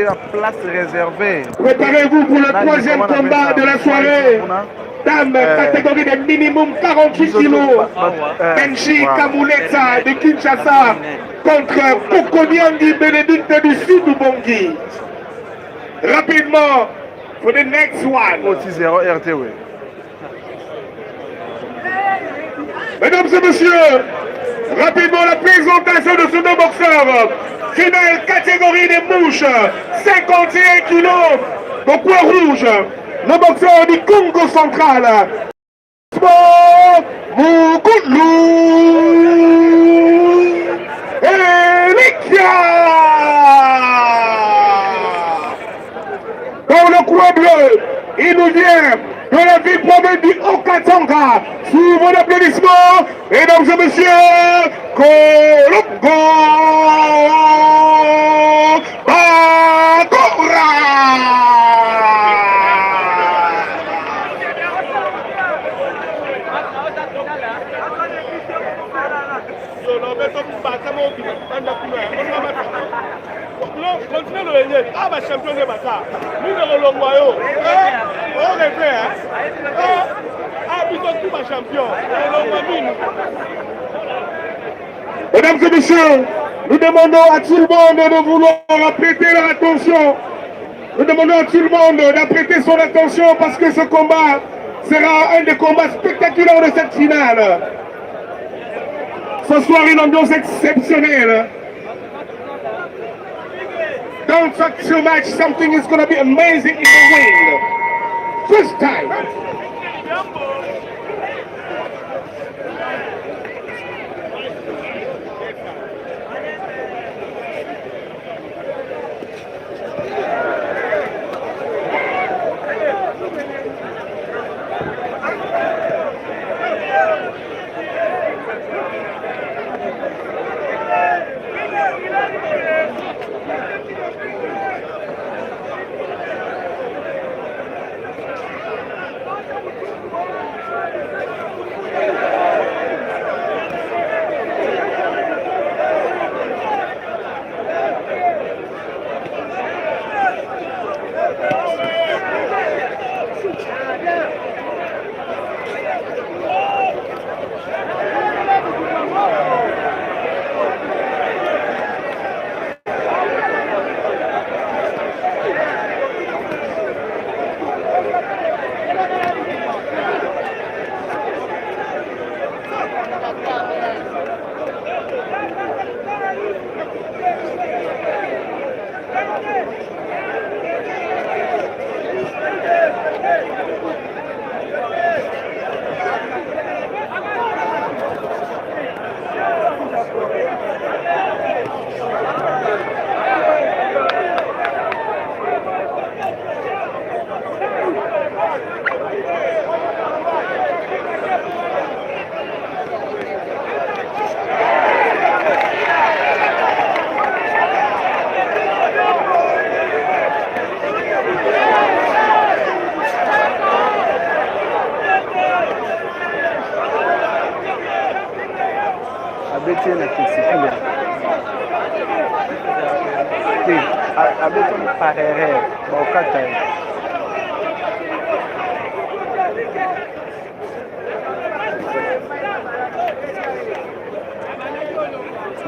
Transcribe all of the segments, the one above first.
la place réservée. Préparez-vous pour le troisième combat de la soirée. Dame, catégorie de minimum 48 kilos. Benji Kamuleta de Kinshasa contre Kokoniangi Bénédicte du Sud Ubongi. Rapidement, for the next one. RTW. Mesdames et messieurs, rapidement la présentation de ce deux boxeurs. Finale catégorie des mouches, 51 kilos de poids rouge. Le boxeur du Congo central, Moukoulou Elikia. Dans le coin bleu, il nous vient de la ville province du Haut-Katanga. Sous vos applaudissements, mesdames et messieurs, Kolongo Bakora. Continuez le régner. Ah, bah, champion de bataille. Nous, le royaume. On rêvait, hein. Ah, plutôt tout ma champion. Mesdames et messieurs, nous demandons à tout le monde de vouloir prêter leur attention. Nous demandons à tout le monde d'apprêter son attention parce que ce combat sera un des combats spectaculaires de cette finale. Ce soir, une ambiance exceptionnelle. Don't talk too much, something is going to be amazing in the ring. First time.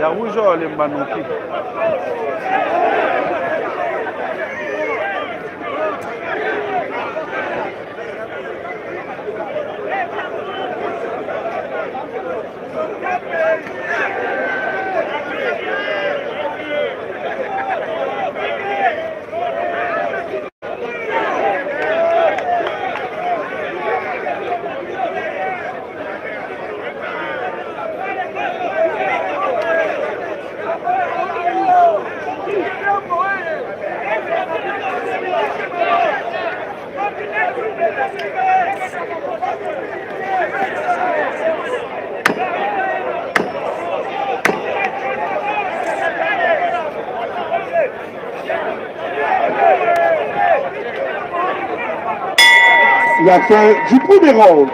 Ya rouge le Mbanoki. La fin du premier round.